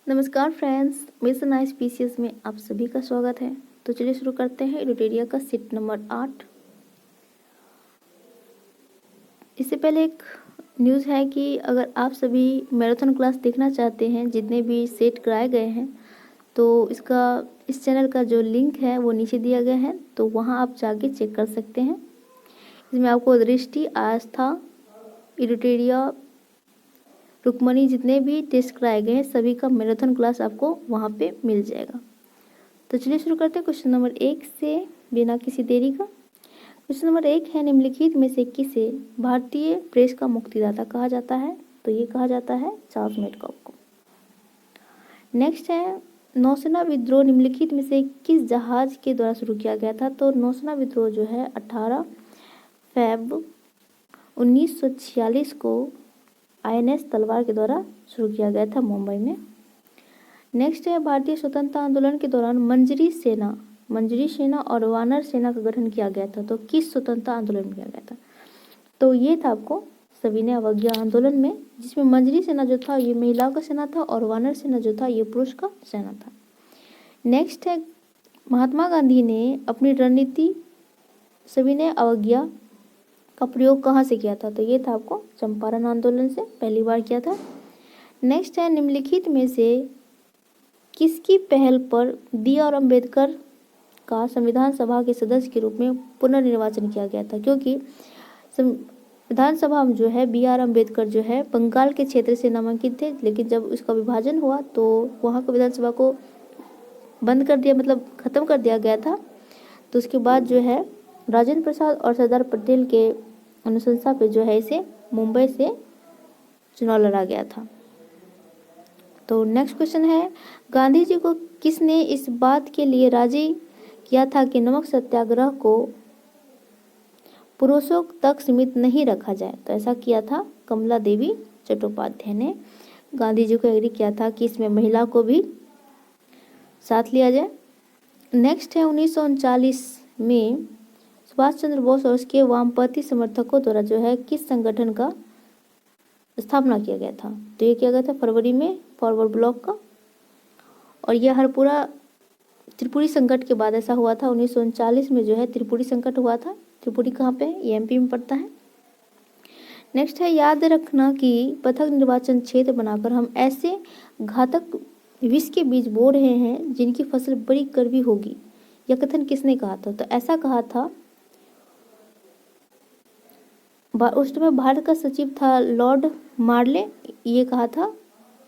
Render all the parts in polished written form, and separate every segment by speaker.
Speaker 1: नमस्कार friends, mission आई species में आप सभी का स्वागत है। तो चलिए शुरू करते हैं एडुटेरिया का सेट नंबर 8। इससे पहले एक न्यूज़ है कि अगर आप सभी मैराथन क्लास देखना चाहते हैं, जितने भी सेट कराए गए हैं, तो इस चैनल का जो लिंक है वो नीचे दिया गया है, तो वहां आप जाके चेक कर सकते हैं। इसमें आपको दृष्टि, आस्था, एडुटेरिया, रुक्मणी जितने भी टेस्ट कराए गए हैं सभी का मैराथन क्लास आपको वहाँ पे मिल जाएगा। तो चलिए शुरू करते हैं क्वेश्चन नंबर 1 से बिना किसी देरी का। क्वेश्चन नंबर 1 है, निम्नलिखित में से किसे भारतीय प्रेस का मुक्तिदाता कहा जाता है? तो ये कहा जाता है चार्ल्स मेडकॉक को। नेक्स्ट है, नौसेना विद्रोह निम्नलिखित में से किस जहाज के द्वारा शुरू किया गया था? तो नौसेना विद्रोह जो है 18 फ़रवरी 1946 को INS तलवार के द्वारा शुरू किया गया था मुंबई में। नेक्स्ट है, भारतीय स्वतंत्रता आंदोलन के दौरान मंजरी सेना और वानर सेना का गठन किया गया था। तो किस स्वतंत्रता आंदोलन में किया गया था? तो ये था आपको सविनय अवज्ञा आंदोलन में, जिसमें मंजरी सेना जो था ये महिलाओं का सेना था और वानर सेना जो था ये पुरुष का सेना था। नेक्स्ट है, महात्मा गांधी ने अपनी रणनीति सविनय अवज्ञा का प्रयोग कहाँ से किया था? तो ये था आपको चंपारण आंदोलन से पहली बार किया था। नेक्स्ट है, निम्नलिखित में से किसकी पहल पर B.R. अम्बेडकर का संविधान सभा के सदस्य के रूप में पुनर्निर्वाचन किया गया था? क्योंकि विधानसभा में जो है B.R. अम्बेडकर जो है बंगाल के क्षेत्र से नामांकित थे, लेकिन जब उसका विभाजन हुआ तो वहाँ को विधानसभा को बंद कर दिया, मतलब ख़त्म कर दिया गया था। तो उसके बाद जो है राजेंद्र प्रसाद और सरदार पटेल के अनुशंसा पे जो है इसे मुंबई से चुनाव लड़ा गया था। तो नेक्स्ट क्वेश्चन है, गांधी जी को किसने इस बात के लिए राजी किया था कि नमक सत्याग्रह को पुरुषों तक सीमित नहीं रखा जाए? तो ऐसा किया था कमला देवी चट्टोपाध्याय ने गांधी जी को एग्री किया था कि इसमें महिला को भी साथ लिया जाए। नेक्स्ट है, 1939 में सुभाष चंद्र बोस और उसके वामपंथी समर्थकों द्वारा जो है किस संगठन का स्थापना किया गया था? तो ये किया गया था फरवरी में फॉरवर्ड ब्लॉक का, और यह हर पूरा त्रिपुरी संकट के बाद ऐसा हुआ था। 1939 में जो है त्रिपुरी संकट हुआ था। त्रिपुरी कहाँ पे है? ये MP में पड़ता है। नेक्स्ट है, याद रखना कि पृथक निर्वाचन क्षेत्र बनाकर हम ऐसे घातक विष के बीज बो रहे हैं जिनकी फसल बड़ी कड़वी होगी। यह कथन किसने कहा था? तो ऐसा कहा था, उस समय भारत का सचिव था लॉर्ड मार्ले, ये कहा था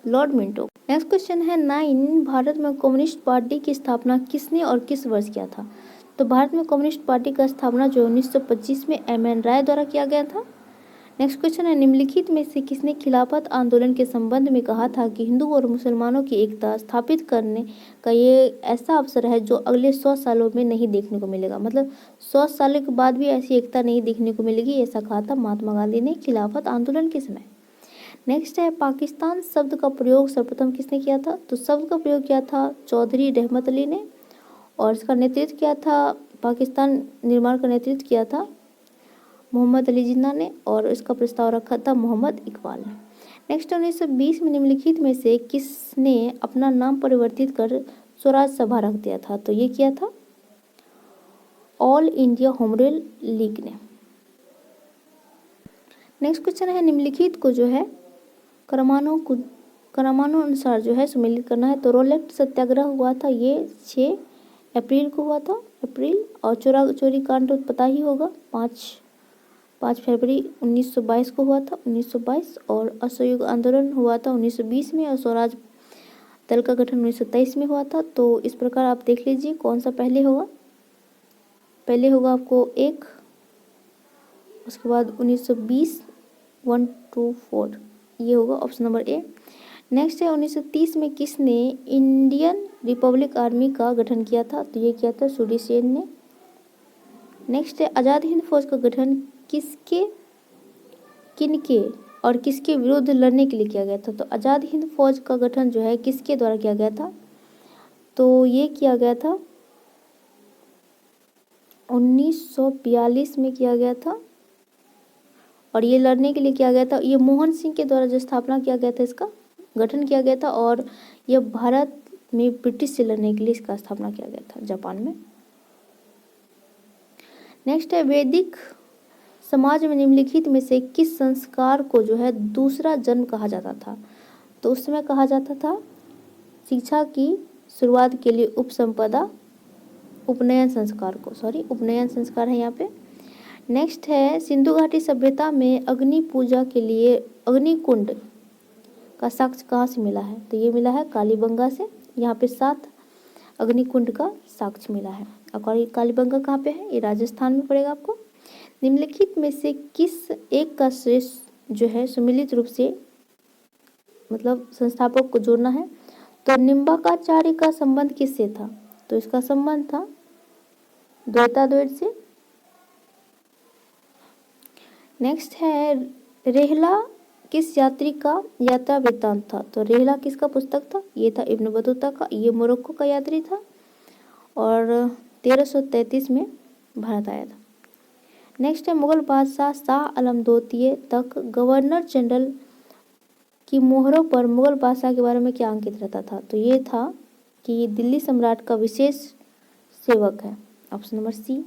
Speaker 1: लॉर्ड मिंटो। नेक्स्ट क्वेश्चन है, 9 भारत में कम्युनिस्ट पार्टी की स्थापना किसने और किस वर्ष किया था? तो भारत में कम्युनिस्ट पार्टी का स्थापना जो 1925 में MN राय द्वारा किया गया था। नेक्स्ट क्वेश्चन है, निम्नलिखित में से किसने खिलाफत आंदोलन के संबंध में कहा था कि हिंदू और मुसलमानों की एकता स्थापित करने का ये ऐसा अवसर है जो अगले 100 सालों में नहीं देखने को मिलेगा? मतलब 100 सालों के बाद भी ऐसी एकता नहीं देखने को मिलेगी, ऐसा कहा था महात्मा गांधी ने खिलाफत आंदोलन के समय। नेक्स्ट है, पाकिस्तान शब्द का प्रयोग सर्वप्रथम किसने किया था? तो शब्द का प्रयोग किया था चौधरी रहमत अली ने, और इसका नेतृत्व किया था, पाकिस्तान निर्माण का नेतृत्व किया था मोहम्मद अली जिन्ना ने, और इसका प्रस्ताव रखा था मोहम्मद इकबाल ने। नेक्स्ट, 1920 में निम्नलिखित में से किसने अपना नाम परिवर्तित कर स्वराज सभा रख दिया था? तो ये किया था all India home rule league ने। नेक्स्ट क्वेश्चन है, निम्नलिखित को जो है क्रमानुसार जो है सम्मिलित करना है। तो रोलेक्ट सत्याग्रह हुआ था, ये 6 अप्रैल को हुआ था, अप्रैल। और चोरी कांड तो पता ही होगा, 5 फरवरी 1922 को हुआ था, 1922। और असहयोग आंदोलन हुआ था 1920 में, और स्वराज दल का गठन 1923 में हुआ था। तो इस प्रकार आप देख लीजिए कौन सा पहले होगा। पहले होगा आपको 1, उसके बाद 1920 1 2 4, ये होगा ऑप्शन नंबर A। नेक्स्ट है, 1930 में किसने इंडियन रिपब्लिक आर्मी का गठन किया था? तो ये किया था सूरी सेन ने। नेक्स्ट है, आज़ाद हिंद फौज का गठन किनके और किसके विरुद्ध लड़ने के लिए किया गया था? तो आज़ाद हिंद फौज का गठन जो है किसके द्वारा किया गया था? तो ये किया गया था 1942 में किया गया था, और ये लड़ने के लिए किया गया था, ये मोहन सिंह के द्वारा जो स्थापना किया गया था इसका गठन किया गया था और यह भारत में ब्रिटिश से लड़ने के लिए इसका स्थापना किया गया था जापान में। नेक्स्ट है वैदिक समाज में निम्नलिखित में से किस संस्कार को जो है दूसरा जन्म कहा जाता था? तो उस समय कहा जाता था शिक्षा की शुरुआत के लिए उपसंपदा उपनयन संस्कार को, उपनयन संस्कार है यहाँ पे। नेक्स्ट है सिंधु घाटी सभ्यता में अग्नि पूजा के लिए अग्निकुंड का साक्ष्य कहाँ से मिला है? तो ये मिला है कालीबंगा से। यहाँ पे 7 अग्निकुंड का साक्ष्य मिला है। और कालीबंगा कहाँ पे है? ये राजस्थान में पड़ेगा आपको। निम्नलिखित में से किस एक का श्रेष्ठ जो है सुमिलित रूप से मतलब संस्थापक को जोड़ना है? तो निम्बाकाचार्य का संबंध किससे था? तो इसका संबंध था द्वैताद्वैत से। नेक्स्ट है रेहला किस यात्री का यात्रा वृत्तांत था? तो रेहला किसका पुस्तक था? ये था इब्न बतूता का। ये मोरक्को का यात्री था और 1333 में भारत आया था। नेक्स्ट है मुगल बादशाह शाह आलम द्वितीय तक गवर्नर जनरल की मोहरों पर मुगल बादशाह के बारे में क्या अंकित रहता था? तो ये था कि ये दिल्ली सम्राट का विशेष सेवक है, ऑप्शन नंबर सी।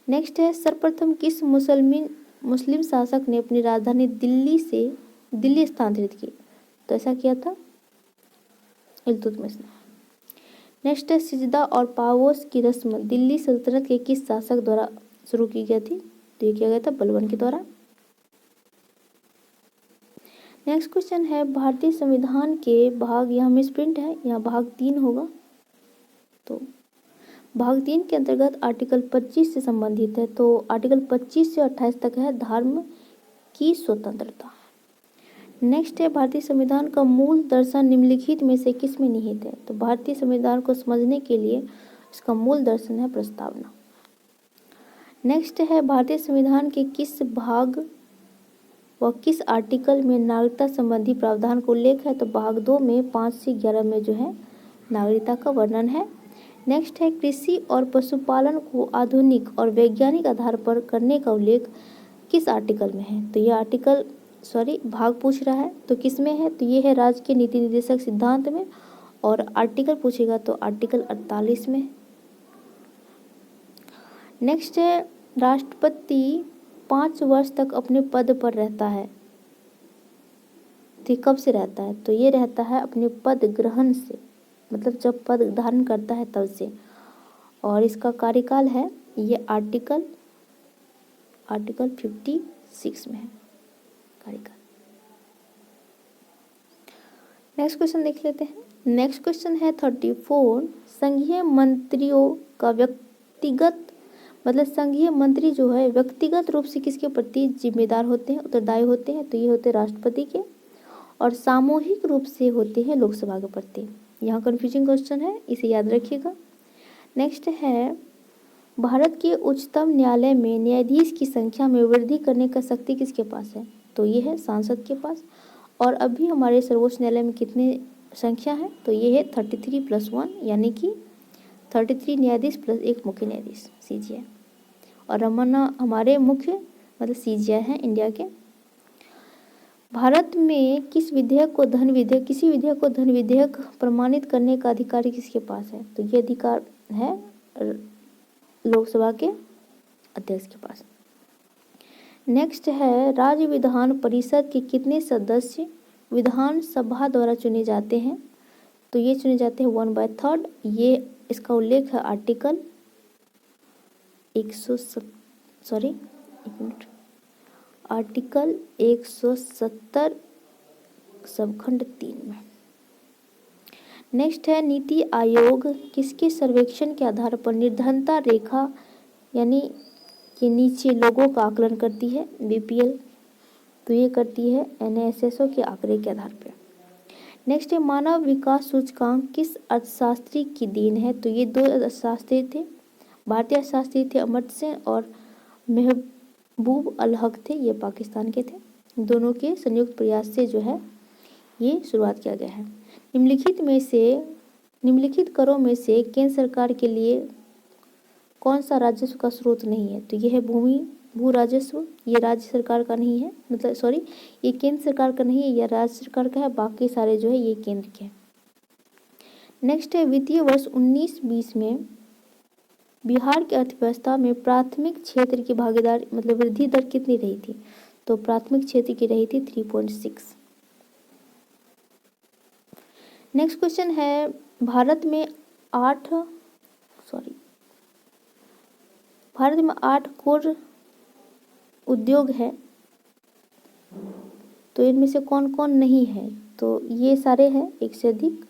Speaker 1: नेक्स्ट है सर्वप्रथम किस मुस्लिम शासक ने अपनी राजधानी दिल्ली स्थानांतरित की? तो ऐसा किया था इल्तुतमिश ने। नेक्स्ट है सिजदा और पावोस की रस्म दिल्ली सल्तनत के किस शासक द्वारा शुरू की गई थी? तो ये किया गया था बलबन के द्वारा। नेक्स्ट क्वेश्चन है भारतीय संविधान के भाग, यहाँ मिस प्रिंट है, यहाँ भाग 3 होगा। तो भाग 3 के अंतर्गत आर्टिकल 25 से संबंधित है। तो आर्टिकल 25 से 28 तक है धर्म की स्वतंत्रता। नेक्स्ट है भारतीय संविधान का मूल दर्शन निम्नलिखित में से किस में निहित है? तो भारतीय संविधान को समझने के लिए इसका मूल दर्शन है प्रस्तावना। नेक्स्ट है भारतीय संविधान के किस भाग व किस आर्टिकल में नागरिकता संबंधी प्रावधान का उल्लेख है? तो भाग 2 में 5 से 11 में जो है नागरिकता का वर्णन है। नेक्स्ट है कृषि और पशुपालन को आधुनिक और वैज्ञानिक आधार पर करने का उल्लेख किस आर्टिकल में है? तो ये भाग पूछ रहा है तो किस में है? तो ये है राज्य के नीति निर्देशक सिद्धांत में। और आर्टिकल पूछेगा तो आर्टिकल 48 में। नेक्स्ट है राष्ट्रपति 5 वर्ष तक अपने पद पर रहता है। तो कब से रहता है? तो ये रहता है अपने पद ग्रहण से, मतलब जब पद धारण करता है तब से। और इसका कार्यकाल है ये आर्टिकल 56 में है कार्यकाल। नेक्स्ट क्वेश्चन देख लेते हैं। नेक्स्ट क्वेश्चन है 34। संघीय मंत्रियों का संघीय मंत्री जो है व्यक्तिगत रूप से किसके प्रति जिम्मेदार होते हैं, उत्तरदायी होते हैं? तो ये होते हैं राष्ट्रपति के। और सामूहिक रूप से होते हैं लोकसभा के प्रति। यहाँ कंफ्यूजिंग क्वेश्चन है, इसे याद रखिएगा। नेक्स्ट है भारत के उच्चतम न्यायालय में न्यायाधीश की संख्या में वृद्धि करने का शक्ति किसके पास है? तो ये है सांसद के पास। और अभी हमारे सर्वोच्च न्यायालय में कितनी संख्या है? तो ये है 33+1 यानी कि 33 न्यायाधीश प्लस 1 मुख्य न्यायाधीश CJI। और हमारे मुख्य मतलब CJI हैं इंडिया के। भारत में किसी विधेयक को धन विधेयक प्रमाणित करने का अधिकार किसके पास है? तो ये अधिकार है लोकसभा के अध्यक्ष के पास। नेक्स्ट है राज्य विधान परिषद के कितने सदस्य विधानसभा द्वारा चुने जाते हैं? तो ये चुने जाते हैं 1/3। ये इसका उल्लेख है आर्टिकल 170 सबखंड 3 में। नेक्स्ट है नीति आयोग किसके सर्वेक्षण के आधार पर निर्धनता रेखा यानी के नीचे लोगों का आकलन करती है? BPL। तो ये करती है NASSO के आंकड़े के आधार पर। नेक्स्ट है मानव विकास सूचकांक किस अर्थशास्त्री की देन है? तो ये 2 अर्थशास्त्री थे, भारतीय अर्थशास्त्री थे अमर्त्य सेन और महबूब अल हक थे, ये पाकिस्तान के थे। दोनों के संयुक्त प्रयास से जो है ये शुरुआत किया गया है। निम्नलिखित करों में से केंद्र सरकार के लिए कौन सा राजस्व का स्रोत नहीं है? तो यह है भूमि भू राजस्व, ये राज्य सरकार का नहीं है, मतलब सॉरी, ये केंद्र सरकार का नहीं है, यह राज्य सरकार का है, बाकी सारे जो है ये केंद्र के हैं। नेक्स्ट है वित्तीय वर्ष 19-20 में बिहार की अर्थव्यवस्था में प्राथमिक क्षेत्र की भागीदारी मतलब वृद्धि दर कितनी रही थी? तो प्राथमिक क्षेत्र की रही थी 3.6। नेक्स्ट क्वेश्चन है भारत में 8 कोर उद्योग है, तो इनमें से कौन कौन नहीं है? तो ये सारे हैं, एक से अधिक,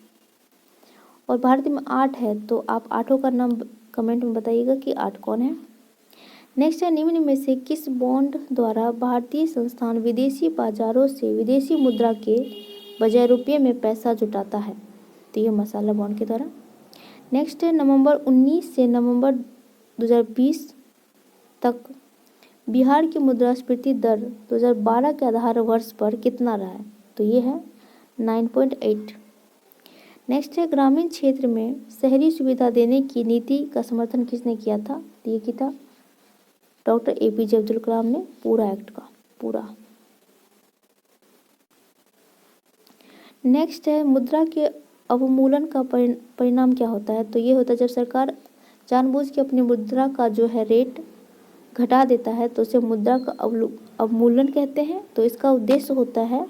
Speaker 1: और भारत में 8 है, तो आप 8 का नाम कमेंट में बताइएगा कि 8 कौन है। नेक्स्ट है निम्न में से किस बॉन्ड द्वारा भारतीय संस्थान विदेशी बाजारों से विदेशी मुद्रा के बजाय रुपये में पैसा जुटाता है? तो ये मसाला बॉन्ड के द्वारा। नेक्स्ट है नवंबर 19 से नवंबर 2020 तक बिहार की मुद्रास्फीति दर 2012 के आधार वर्ष पर कितना रहा है? तो ये है 9.8। नेक्स्ट है ग्रामीण क्षेत्र में शहरी सुविधा देने की नीति का समर्थन किसने किया था? तो ये किया था डॉक्टर APJ अब्दुल कलाम ने, पूरा एक्ट का पूरा। नेक्स्ट है मुद्रा के अवमूल्यन का परिणाम क्या होता है? तो ये होता है जब सरकार जानबूझ के अपनी मुद्रा का जो है रेट घटा देता है, तो उसे मुद्रा का अवमूल्यन कहते हैं। तो इसका उद्देश्य होता है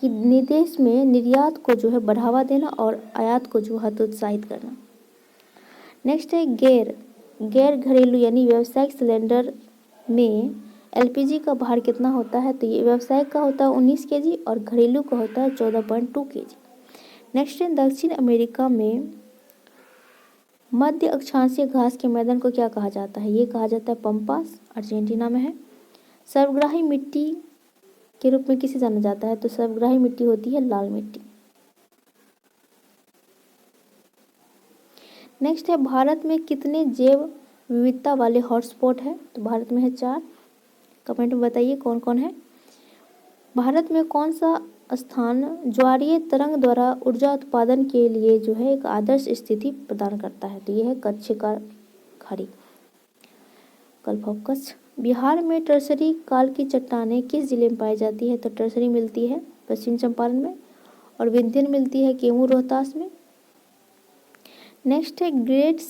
Speaker 1: कि निदेश में निर्यात को जो है बढ़ावा देना और आयात को जो है हतोत्साहित करना। नेक्स्ट है गैर घरेलू यानी व्यावसायिक सिलेंडर में LPG का भार कितना होता है? तो ये व्यावसायिक का होता है 19 kg और घरेलू का होता है 14.2 kg। नेक्स्ट है दक्षिण अमेरिका में मध्य अक्षांशीय घास के मैदान को क्या कहा जाता है? ये कहा जाता है पम्पास, अर्जेंटीना में है। सर्वग्राही मिट्टी के रूप में किसे जाना जाता है? तो सर्वग्राही मिट्टी होती है लाल मिट्टी। नेक्स्ट है भारत में कितने जैव विविधता वाले हॉटस्पॉट है? तो भारत में है 4। कमेंट में बताइए कौन कौन है। भारत में कौन सा स्थान ज्वारीय तरंग द्वारा ऊर्जा उत्पादन के लिए जो है एक आदर्श स्थिति प्रदान करता है? तो यह है कच्छ का खाड़ी, गल्फ ऑफ कच्छ। बिहार में टर्सरी काल की चट्टानें किस जिले में पाई जाती है? तो टर्सरी मिलती है पश्चिम चंपारण में और विंध्यन मिलती है कैमूर रोहतास में। नेक्स्ट है ग्रेट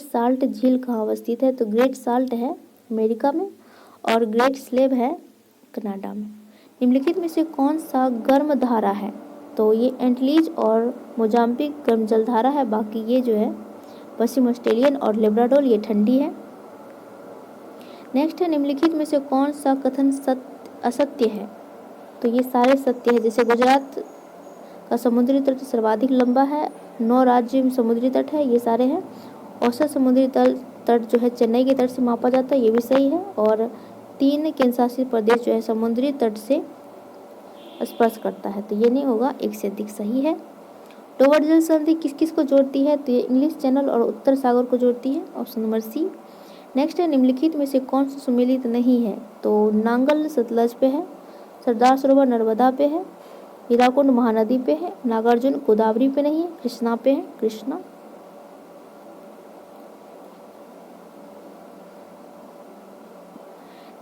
Speaker 1: साल्ट झील कहाँ अवस्थित है? तो ग्रेट साल्ट है अमेरिका में और ग्रेट स्लेव है कनाडा में। निम्नलिखित में से कौन सा गर्म धारा है? तो ये एंटीलीज और मोजाम्बिक गर्म जलधारा है, बाकी ये जो है पश्चिम ऑस्ट्रेलियन और लेब्राडोर ये ठंडी है। नेक्स्ट है निम्नलिखित में से कौन सा कथन असत्य है? तो ये सारे सत्य है, जैसे गुजरात का समुद्री तट सर्वाधिक लंबा है, 9 राज्य में समुद्री तट है, ये सारे हैं। औसत समुद्री तट जो है चेन्नई के तट से मापा जाता है, ये भी सही है। और 3 केंद्रशासित प्रदेश जो है समुद्री तट से स्पर्श करता है, तो ये नहीं होगा, एक से अधिक सही है। डोवर जल संधि किस किस को जोड़ती है? तो ये इंग्लिश चैनल और उत्तर सागर को जोड़ती है, ऑप्शन नंबर सी। नेक्स्ट है निम्नलिखित में से कौन सा सुमेलित नहीं है? तो नांगल सतलज पे है, सरदार सरोवर नर्मदा पे है, हीराकुंड महानदी पे है, नागार्जुन गोदावरी पे नहीं है, कृष्णा पे है, कृष्णा।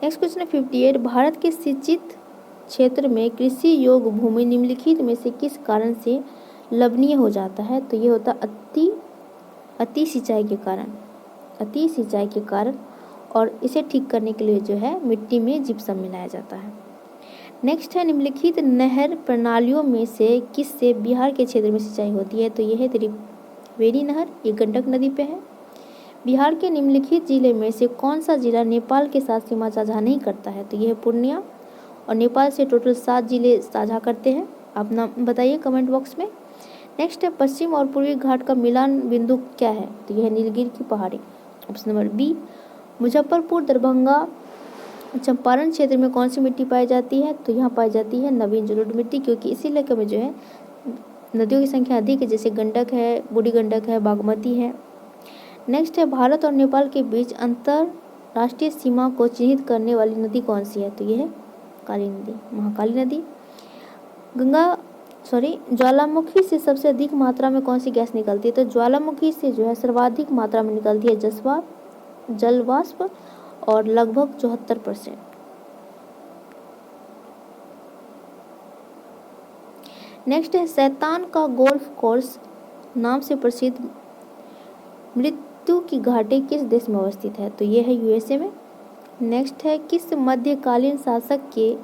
Speaker 1: नेक्स्ट क्वेश्चन है 58। भारत के सिंचित क्षेत्र में कृषि योग्य भूमि निम्नलिखित में से किस कारण से लवणीय हो जाता है? तो ये होता अति सिंचाई के कारण, और इसे ठीक करने के लिए जो है मिट्टी में जिप्सम मिलाया जाता है। नेक्स्ट है निम्नलिखित नहर प्रणालियों में से किससे बिहार के क्षेत्र में सिंचाई होती है? तो यह है त्रिवेणी नहर, ये गंडक नदी पे है। बिहार के निम्नलिखित जिले में से कौन सा जिला नेपाल के साथ सीमा साझा नहीं करता है? तो यह है पूर्णिया, और नेपाल से टोटल 7 जिले साझा करते हैं। आप नाम बताइए कमेंट बॉक्स में। नेक्स्ट है पश्चिम और पूर्वी घाट का मिलान बिंदु क्या है? तो यह है नीलगिरी की पहाड़ी, option number B. Muzaffarpur, Darbhanga, Champaran क्षेत्र में कौन सी मिट्टी पाई जाती है? तो यहाँ पाई जाती है नवीन जलोढ़ मिट्टी, क्योंकि इसी इलाके में जो है नदियों की संख्या अधिक है, जैसे गंडक है, बूढ़ी गंडक है, बागमती है। नेक्स्ट है भारत और नेपाल के बीच अंतरराष्ट्रीय सीमा को चिन्हित करने वाली नदी कौन सी है? तो ये है काली नदी, महाकाली नदी। गंगा ज्वालामुखी से सबसे अधिक मात्रा में कौन सी गैस निकलती है? तो ज्वालामुखी से जो है सर्वाधिक मात्रा में निकलती है जल वाष्प और लगभग 74%। नेक्स्ट है शैतान का गोल्फ कोर्स नाम से प्रसिद्ध मृत्यु की घाटी किस देश में अवस्थित है? तो ये है यूएसए में। नेक्स्ट है किस मध्यकालीन शासक के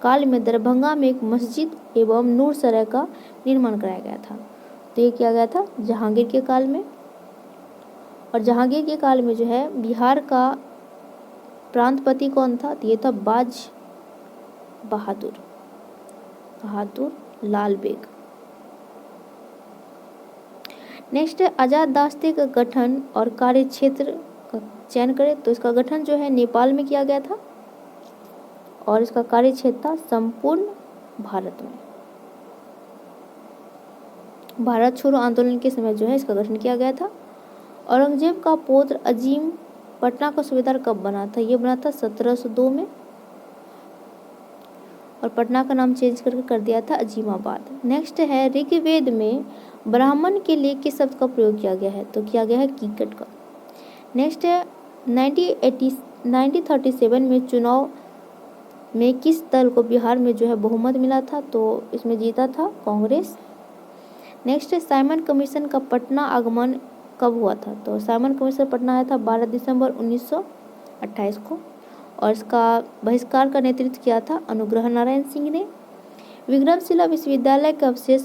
Speaker 1: काल में दरभंगा में एक मस्जिद एवं नूरसराय का निर्माण कराया गया था? तो ये किया गया था जहांगीर के काल में। और जहांगीर के काल में जो है बिहार का प्रांतपति कौन था? तो ये था बाज बहादुर लाल बेग। नेक्स्ट है आजाद दास्ते का गठन और कार्य क्षेत्र का चयन करें। तो इसका गठन जो है नेपाल में किया गया था और इसका कार्य क्षेत्र था संपूर्ण भारत में। भारत छोड़ो आंदोलन के समय जो है इसका गठन किया गया था। औरंगजेब का पौत्र अजीम पटना का सूबेदार कब बना था? ये बना था 1702 में और पटना का नाम चेंज करके कर दिया था अजीमाबाद। नेक्स्ट है ऋग्वेद में ब्राह्मण के लिए किस शब्द का प्रयोग किया गया है? तो किया गया है कीकट का। नेक्स्ट है 1937 में चुनाव में किस दल को बिहार में जो है बहुमत मिला था? तो इसमें जीता था कांग्रेस। नेक्स्ट है साइमन कमीशन का पटना आगमन कब हुआ था? तो साइमन कमीशन पटना आया था 12 दिसंबर 1928 को और इसका बहिष्कार का नेतृत्व किया था अनुग्रह नारायण सिंह ने। विक्रमशिला विश्वविद्यालय के अवशेष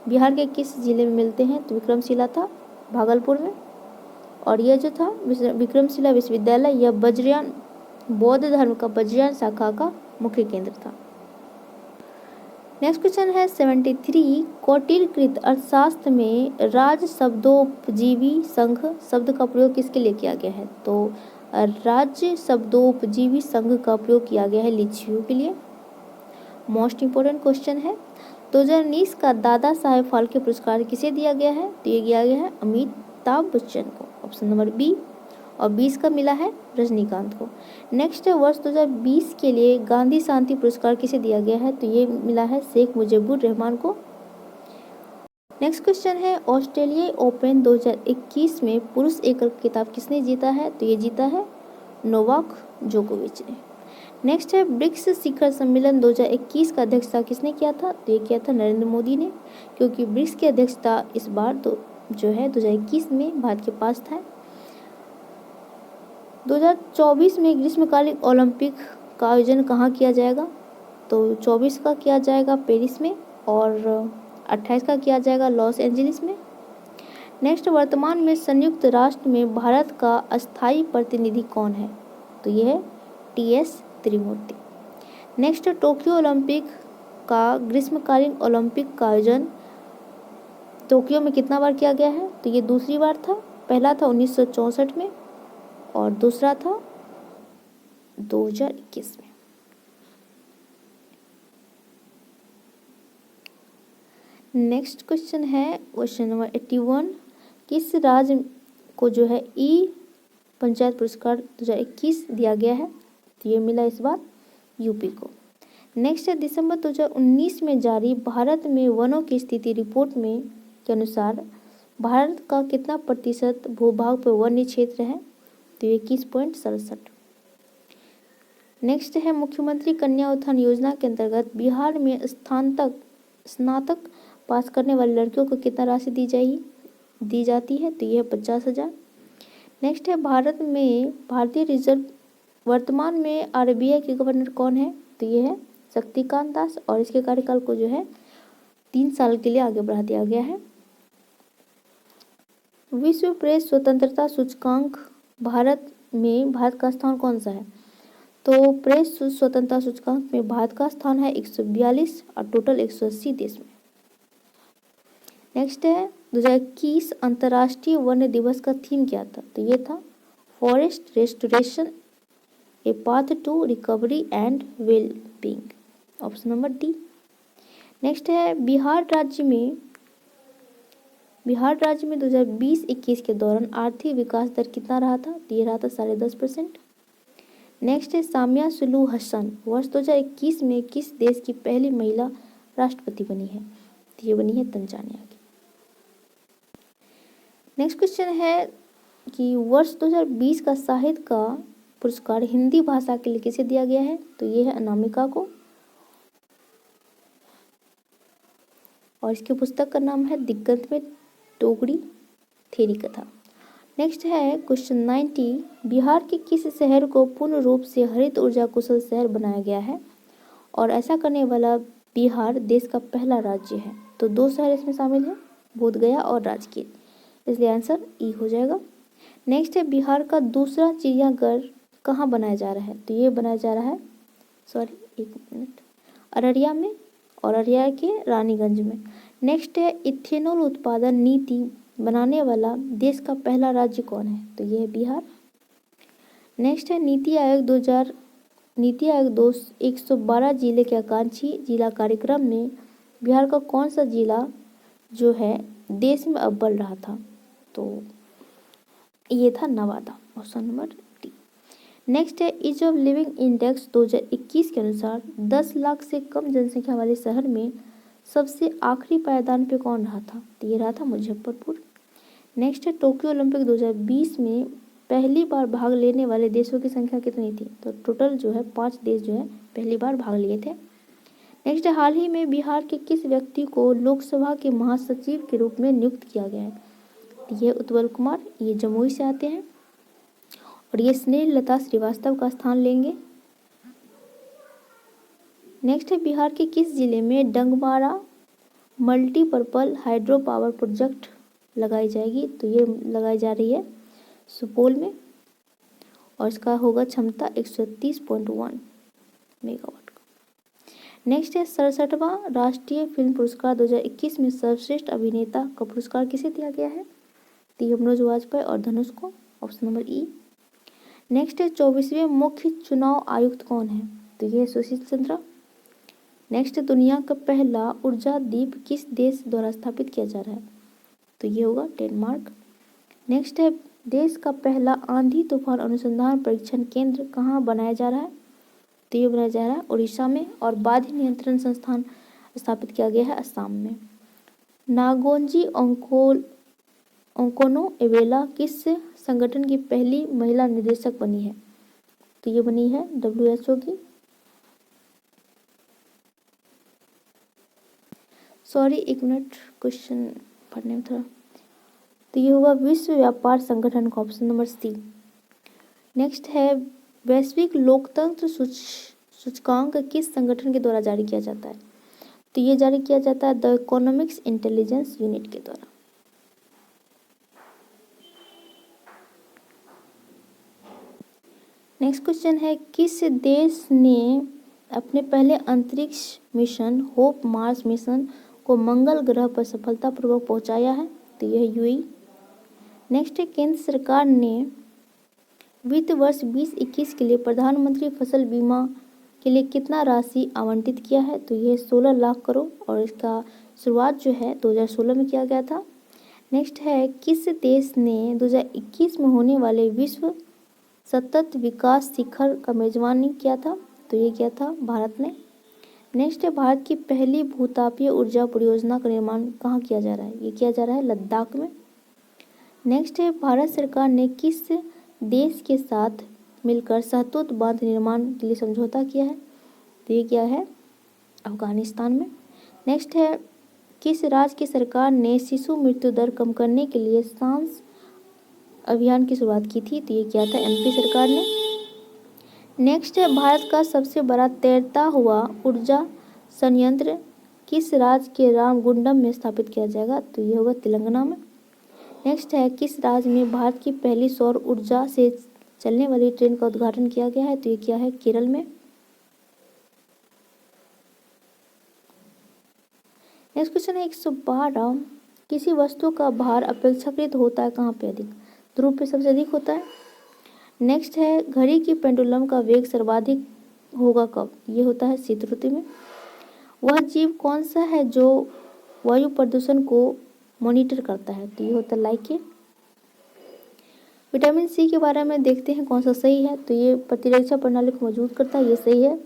Speaker 1: बिहार के किस जिले में मिलते हैं? तो विक्रमशिला था भागलपुर में और यह जो था विक्रमशिला विश्वविद्यालय यह वज्रयान बौद्ध धर्म का वज्रयान शाखा का मुख्य केंद्र था। नेक्स्ट क्वेश्चन है 73 कौटिल्यकृत अर्थशास्त्र में राज शब्दोपजीवी संघ शब्द का प्रयोग किसके लिए किया गया है? तो राज्य शब्दोपजीवी संघ का प्रयोग किया गया है लिच्छियों के लिए। मोस्ट इम्पोर्टेंट क्वेश्चन है 2019 का दादा साहेब फाल्के पुरस्कार किसे दिया गया है? तो ये दिया गया है अमिताभ बच्चन को, ऑप्शन नंबर बी। और 20 का मिला है रजनीकांत को। नेक्स्ट है वर्ष 2020 के लिए गांधी शांति पुरस्कार किसे दिया गया है? तो ये मिला है शेख मुजीबुर रहमान को। नेक्स्ट क्वेश्चन है ऑस्ट्रेलियाई ओपन 2021 में पुरुष एकल खिताब किसने जीता है? तो ये जीता है नोवाक जोकोविच ने। नेक्स्ट है ब्रिक्स शिखर सम्मेलन 2021 का अध्यक्षता किसने किया था? तो ये किया था नरेंद्र मोदी ने, क्योंकि ब्रिक्स की अध्यक्षता इस बार जो है 2021 में भारत के पास था। 2024 में ग्रीष्मकालीन ओलंपिक का आयोजन कहाँ किया जाएगा? तो 24 का किया जाएगा पेरिस में और 28 का किया जाएगा लॉस एंजलिस में। नेक्स्ट वर्तमान में संयुक्त राष्ट्र में भारत का अस्थायी प्रतिनिधि कौन है? तो ये है TS त्रिमूर्ति। नेक्स्ट टोक्यो ओलंपिक का ग्रीष्मकालीन ओलंपिक का आयोजन टोक्यो में कितना बार किया गया है? तो ये दूसरी बार था। पहला था 1964 में और दूसरा था 2021 में। नेक्स्ट क्वेश्चन है क्वेश्चन नंबर 81 किस राज्य को जो है ई पंचायत पुरस्कार 2021 दिया गया है? तो ये मिला इस बार यूपी को। नेक्स्ट है दिसंबर 2019 में जारी भारत में वनों की स्थिति रिपोर्ट में के अनुसार भारत का कितना प्रतिशत भूभाग पर वन्य क्षेत्र है? तो 21.67। नेक्स्ट है मुख्यमंत्री कन्या उत्थान योजना के अंतर्गत बिहार में स्नातक पास करने वाली लड़कियों को कितना राशि दी जाती है? तो यह 50,000। नेक्स्ट है भारत में भारतीय रिजर्व वर्तमान में RBI के गवर्नर कौन है? तो ये है शक्तिकांत दास और इसके कार्यकाल को जो है 3 साल के लिए आगे बढ़ा दिया गया है। विश्व प्रेस स्वतंत्रता सूचकांक भारत का स्थान कौन सा है? तो प्रेस स्वतंत्रता सूचकांक में भारत का स्थान है 142 और टोटल 180 देश में। नेक्स्ट है 2021 अंतर्राष्ट्रीय वन्य दिवस का थीम क्या था? तो ये था forest restoration a path to recovery and well being, option number D. Next है बिहार राज्य में 2020-21 के दौरान आर्थिक विकास दर कितना रहा था? तो ये रहा था 10.5%। नेक्स्ट है सामिया सुलूहु हसन वर्ष 2021 में किस देश की पहली महिला राष्ट्रपति बनी है? तो ये बनी है तंजानिया की। नेक्स्ट क्वेश्चन है कि वर्ष 2020 का साहित्य का पुरस्कार हिंदी भाषा के लिए किसे दिया गया है? तो ये है अनामिका को, और इसकी पुस्तक का नाम है दिग्गंत में टोकरी थेरी कथा। नेक्स्ट है क्वेश्चन 90, बिहार के किस शहर को पूर्ण रूप से हरित ऊर्जा कुशल शहर बनाया गया है और ऐसा करने वाला बिहार देश का पहला राज्य है? तो 2 शहर इसमें शामिल है, बोधगया और राजगीर, इसलिए आंसर ई हो जाएगा। नेक्स्ट है बिहार का दूसरा चिड़ियाघर कहाँ बनाया जा रहा है? तो ये बनाया जा रहा है, एक मिनट, अररिया में, और अररिया के रानीगंज में। नेक्स्ट है इथेनॉल उत्पादन नीति बनाने वाला देश का पहला राज्य कौन है? तो ये है बिहार। नेक्स्ट है नीति आयोग 112 जिले के आकांक्षी जिला कार्यक्रम में बिहार का कौन सा जिला जो है देश में अव्वल रहा था? तो ये था Nawada, option number D. Next है ईज ऑफ लिविंग इंडेक्स 2021 के अनुसार 10 लाख से कम जनसंख्या वाले शहर में सबसे आखिरी पायदान पे कौन रहा था? तो ये रहा था मुजफ्फरपुर। नेक्स्ट है टोक्यो ओलंपिक 2020 में पहली बार भाग लेने वाले देशों की संख्या कितनी थी? तो टोटल जो है 5 देश जो है पहली बार भाग लिए थे। नेक्स्ट है हाल ही में बिहार के किस व्यक्ति को लोकसभा के महासचिव के रूप में नियुक्त किया गया है? ये उत्पल कुमार, ये जमुई से आते हैं, और ये स्नेह लता श्रीवास्तव का स्थान लेंगे। नेक्स्ट है बिहार के किस जिले में डंगमारा मल्टीपर्पल हाइड्रो पावर प्रोजेक्ट लगाई जाएगी? तो ये लगाई जा रही है सुपौल में, और इसका होगा क्षमता 130.1 मेगावाट का। नेक्स्ट है 67वां राष्ट्रीय फिल्म पुरस्कार 2021 में सर्वश्रेष्ठ अभिनेता का पुरस्कार किसे दिया गया है? तो यमराज वाजपेयी और धनुष को, ऑप्शन नंबर ई। नेक्स्ट है 24वें मुख्य चुनाव आयुक्त कौन है? तो ये सुशील चंद्रा। नेक्स्ट है दुनिया का पहला ऊर्जा द्वीप किस देश द्वारा स्थापित किया जा रहा है? तो ये होगा डेनमार्क। नेक्स्ट है देश का पहला आंधी तूफान अनुसंधान परीक्षण केंद्र कहाँ बनाया जा रहा है? तो ये बनाया जा रहा है उड़ीसा में, और बाढ़ नियंत्रण संस्थान स्थापित किया गया है असम में। नागोंजी ओकोनो एवेला किस संगठन की पहली महिला निदेशक बनी है? तो ये बनी है WHO की। एक मिनट, क्वेश्चन पढ़ने में थोड़ा, तो ये होगा विश्व व्यापार संगठन का, ऑप्शन नंबर सी। नेक्स्ट है वैश्विक लोकतंत्र सूचकांक किस संगठन के द्वारा जारी किया जाता है? तो ये जारी किया जाता है द इकोनॉमिक्स इंटेलिजेंस यूनिट के द्वारा। नेक्स्ट क्वेश्चन है किस देश ने अपने पहले अंतरिक्ष मिशन होप मार्स मिशन को मंगल ग्रह पर सफलतापूर्वक पहुंचाया है? तो यह यूएई। नेक्स्ट है केंद्र सरकार ने वित्त वर्ष 2021 के लिए प्रधानमंत्री फसल बीमा के लिए कितना राशि आवंटित किया है? तो यह 16 लाख करोड़, और इसका शुरुआत जो है 2016 में किया गया था। नेक्स्ट है किस देश ने 2021 में होने वाले विश्व सतत विकास शिखर का मेजबानी किया था? तो ये किया था भारत ने। नेक्स्ट है भारत की पहली भूतापीय ऊर्जा परियोजना का निर्माण कहाँ किया जा रहा है? ये किया जा रहा है लद्दाख में। नेक्स्ट है भारत सरकार ने किस देश के साथ मिलकर सहतूत बांध निर्माण के लिए समझौता किया है? तो ये किया है अफगानिस्तान में। नेक्स्ट है किस राज्य की सरकार ने शिशु मृत्यु दर कम करने के लिए सांस अभियान की शुरुआत की थी? तो ये किया था MP सरकार ने। नेक्स्ट है भारत का सबसे बड़ा तैरता हुआ ऊर्जा संयंत्र किस राज्य के रामगुंडम में स्थापित किया जाएगा? तो ये होगा तेलंगाना में। नेक्स्ट है किस राज्य में भारत की पहली सौर ऊर्जा से चलने वाली ट्रेन का उद्घाटन किया गया है? तो ये किया है केरल में। नेक्स्ट क्वेश्चन है 112, किसी वस्तु का भार अपेक्षाकृत होता है कहाँ पे अधिक? ध्रुव पे सबसे अधिक होता है। नेक्स्ट है घड़ी की पेंडुलम का वेग सर्वाधिक होगा कब? ये होता है शीत ऋतु में। वह जीव कौन सा है जो वायु प्रदूषण को मॉनिटर करता है? तो ये होता है लाइके। विटामिन सी के बारे में देखते हैं कौन सा सही है। तो ये प्रतिरक्षा प्रणाली को मजबूत करता है, ये सही है।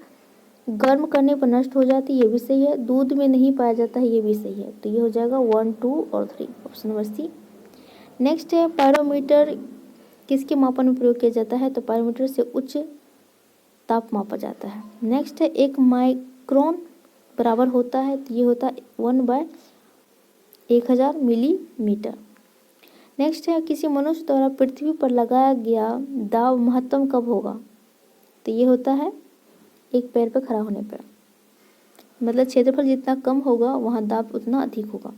Speaker 1: गर्म करने पर नष्ट हो जाती है, ये भी सही है। दूध में नहीं पाया जाता है, ये भी सही है। तो ये हो जाएगा 1, 2 और 3, ऑप्शन नंबर सी। नेक्स्ट है पायरोमीटर किसके मापन में प्रयोग किया जाता है? तो पायरोमीटर से उच्च ताप मापा जाता है। नेक्स्ट है एक माइक्रोन बराबर होता है, तो ये होता है 1/1000 मिलीमीटर। नेक्स्ट है किसी मनुष्य द्वारा पृथ्वी पर लगाया गया दाब महत्तम कब होगा? तो ये होता है एक पैर पर खड़ा होने पर, मतलब क्षेत्रफल जितना कम होगा वहाँ दाब उतना अधिक होगा।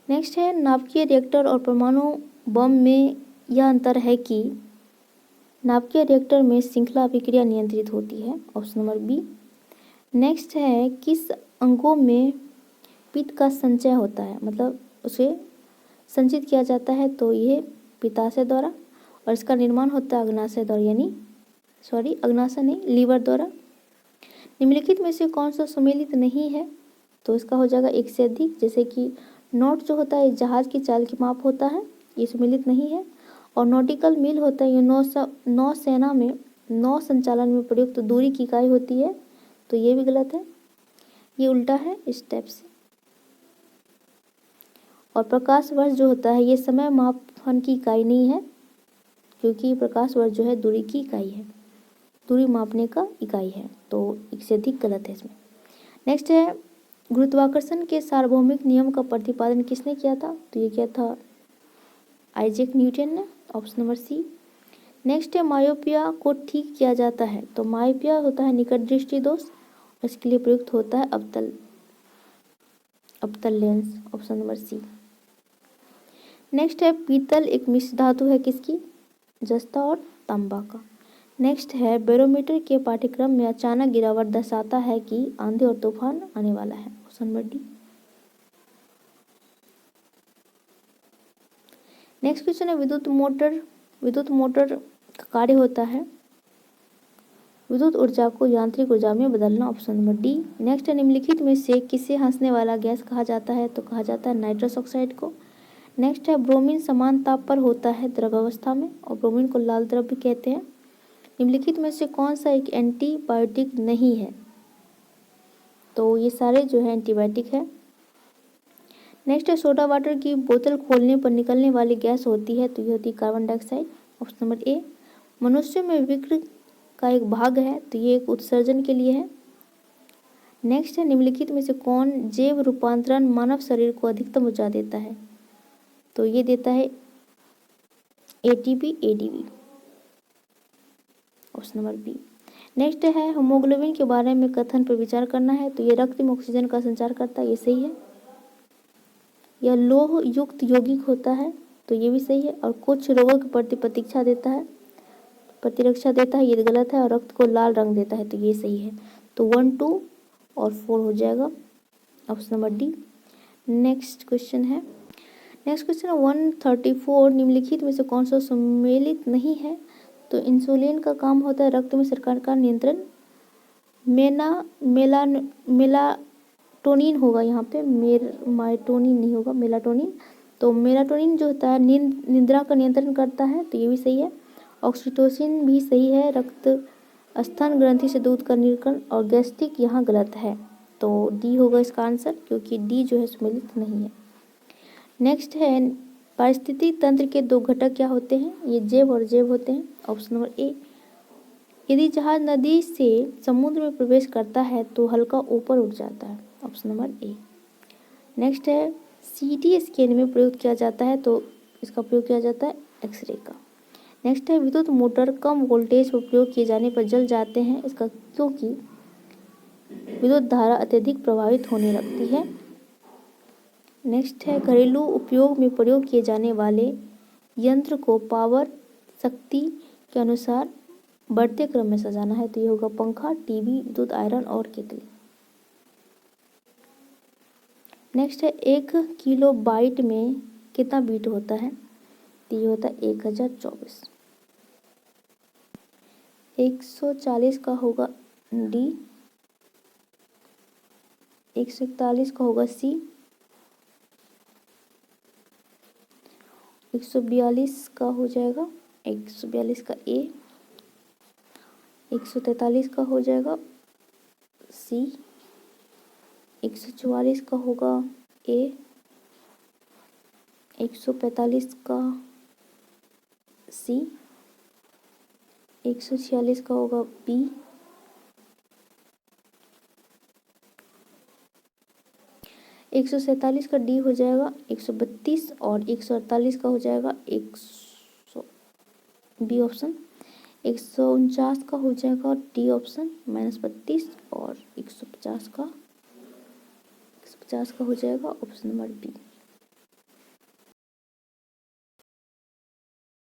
Speaker 1: नेक्स्ट है नाभिकीय रिएक्टर और परमाणु बम में यह अंतर है कि नाभिकीय रिएक्टर में श्रृंखला अभिक्रिया नियंत्रित होती है, ऑप्शन नंबर बी। नेक्स्ट है किस अंगों में पित्त का संचय होता है, मतलब उसे संचित किया जाता है? तो ये पित्ताशय द्वारा, और इसका निर्माण होता है अग्नाशय द्वारा, यानी अग्नाशय नहीं, लीवर द्वारा। निम्नलिखित में से कौन सा सुमेलित नहीं है? तो इसका हो जाएगा एक से अधिक, जैसे कि नॉट जो होता है जहाज की चाल की माप होता है, ये सुमेलित नहीं है। और नॉटिकल मील होता है, ये नौसेना में नौ संचालन में प्रयुक्त दूरी की इकाई होती है, तो ये भी गलत है, ये उल्टा है इस टाइप से। और प्रकाश वर्ष जो होता है ये समय मापन की इकाई नहीं है, क्योंकि प्रकाश वर्ष जो है दूरी की इकाई है, दूरी मापने का इकाई है, तो एक से अधिक गलत है इसमें। नेक्स्ट है गुरुत्वाकर्षण के सार्वभौमिक नियम का प्रतिपादन किसने किया था? तो ये किया था आइजैक न्यूटन ने, ऑप्शन नंबर सी। नेक्स्ट है मायोपिया को ठीक किया जाता है, तो मायोपिया होता है निकट दृष्टि दोष, इसके लिए प्रयुक्त होता है अवतल lens, option number C. Next है पीतल एक मिश्र धातु है किसकी? जस्ता और तांबा का। नेक्स्ट है बैरोमीटर के पाठ्यक्रम में अचानक गिरावट दर्शाता है कि आंधी और तूफान आने वाला है, option number D. Next question है विद्युत मोटर का कार्य होता है विद्युत ऊर्जा को यांत्रिक ऊर्जा में बदलना, ऑप्शन नंबर डी। नेक्स्ट है निम्नलिखित में से किसे हंसने वाला गैस कहा जाता है? तो कहा जाता है नाइट्रस ऑक्साइड को। नेक्स्ट है ब्रोमीन समान ताप पर होता है द्रवावस्था में, और ब्रोमीन को लाल द्रव्य कहते हैं। निम्नलिखित में से कौन सा एक एंटीबायोटिक नहीं है? तो ये सारे जो है एंटीबायोटिक है। नेक्स्ट है सोडा वाटर की बोतल खोलने पर निकलने वाली गैस होती है, तो ये होती है carbon dioxide, option number A. मनुष्य में विक्र का एक भाग है, तो ये एक उत्सर्जन के लिए है। नेक्स्ट है निम्नलिखित में से कौन जैव रूपांतरण मानव शरीर को अधिकतम ऊर्जा देता है? तो ये देता है ATP ADP, option number B. Next है हीमोग्लोबिन के बारे में कथन पर विचार करना है, तो ये रक्त में ऑक्सीजन का संचार करता है, ये सही है। यह लोह युक्त यौगिक होता है, तो ये भी सही है। और कुछ रोगों के प्रति प्रतिरक्षा देता है, ये गलत है। और रक्त को लाल रंग देता है, तो ये सही है। तो 1, 2 और 4 हो जाएगा, option number D. Next question है 134, निम्नलिखित में से कौन सा सम्मिलित नहीं है? तो इंसुलिन का काम होता है रक्त में शर्करा का नियंत्रण। मेलाटोनिन होगा यहाँ पे, माइटोनिन नहीं होगा, मेलाटोनिन। तो मेलाटोनिन जो होता है निद्रा का नियंत्रण करता है, तो ये भी सही है। ऑक्सीटोसिन भी सही है, रक्त स्तन ग्रंथि से दूध का निर्गमन। और गैस्ट्रिक यहाँ गलत है, तो डी होगा इसका आंसर, क्योंकि डी जो है सम्मिलित नहीं है। नेक्स्ट है पारिस्थितिक तंत्र के दो घटक क्या होते हैं? ये जैव और जैव होते हैं, ऑप्शन नंबर ए। यदि जहाज नदी से समुद्र में प्रवेश करता है तो हल्का ऊपर उठ जाता है, ऑप्शन नंबर ए। नेक्स्ट है सीटी स्कैन में प्रयोग किया जाता है, तो इसका प्रयोग किया जाता है एक्सरे का। नेक्स्ट है विद्युत मोटर कम वोल्टेज पर प्रयोग किए जाने पर जल जाते हैं, इसका क्योंकि विद्युत धारा अत्यधिक प्रभावित होने लगती है। नेक्स्ट है घरेलू उपयोग में प्रयोग किए जाने वाले यंत्र को पावर शक्ति के अनुसार बढ़ते क्रम में सजाना है, तो ये होगा पंखा, टीवी, विद्युत आयरन और केतली। नेक्स्ट है 1 किलो बाइट में कितना बीट होता है? तो ये होता है 1024। 140 का होगा डी, 141 का होगा सी, 142 का हो जाएगा, 142 का ए, 143 का हो जाएगा सी, 144 का होगा ए, 145 का सी, 146 का होगा बी, 147 का डी हो जाएगा, 132 और 148 का हो जाएगा 100 बी ऑप्शन, 149 का हो जाएगा डी ऑप्शन -32 और 150 का हो जाएगा ऑप्शन नंबर बी।